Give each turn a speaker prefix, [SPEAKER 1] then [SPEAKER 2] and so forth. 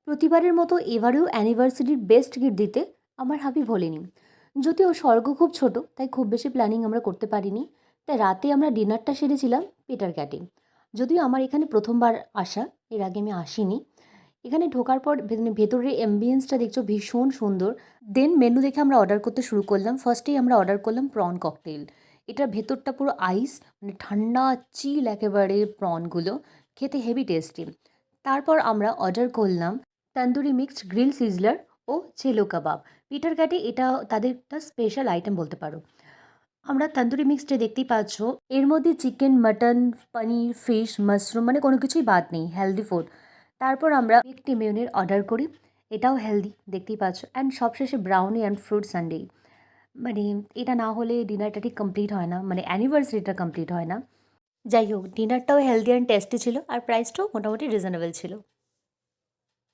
[SPEAKER 1] প্রতিবারের মতো এবারেও অ্যানিভার্সারির বেস্ট গিফট দিতে আমার হাবি ভোলেনি। যদিও স্বর্গ খুব ছোট, তাই খুব বেশি প্ল্যানিং আমরা করতে পারিনি। তাই রাতে আমরা ডিনারটা সেরেছিলাম পিটার ক্যাটে। যদিও আমার এখানে প্রথমবার আসা, এর আগে আমি আসিনি। এখানে ঢোকার পর ভেতরের অ্যাম্বিয়েন্সটা দেখছো ভীষণ সুন্দর। দেন মেনু দেখে আমরা অর্ডার করতে শুরু করলাম। ফার্স্টেই আমরা অর্ডার করলাম প্রন ককটেল। এটার ভেতরটা পুরো আইস, মানে ঠান্ডা চিল একেবারে প্রনগুলো, খেতে হেভি টেস্টি। তারপর আমরা অর্ডার করলাম তন্দুরি মিক্সড গ্রিল সিজলার ও চেলো কাবাব। পিটার ক্যাটে এটা তাদের একটা স্পেশাল আইটেম বলতে পারো। আমরা তন্দুরি মিক্সডে দেখতেই পাচ্ছ, এর মধ্যে চিকেন, মাটন, পনির, ফিশ, মাশরুম, মানে কোনো কিছুই বাদ নেই, হেলদি ফুড। তারপর আমরা একটি মেয়নির অর্ডার করি, এটাও হেলদি দেখতেই পাচ্ছ। অ্যান্ড সবশেষে ব্রাউনি অ্যান্ড ফ্রুট সানডে। মানে এটা না হলে ডিনারটা ঠিক কমপ্লিট হয় না, মানে অ্যানিভার্সারিটা কমপ্লিট হয় না। যাই হোক, ডিনারটাও হেলদি অ্যান্ড টেস্টি ছিল আর প্রাইসটাও মোটামুটি রিজনেবল ছিল।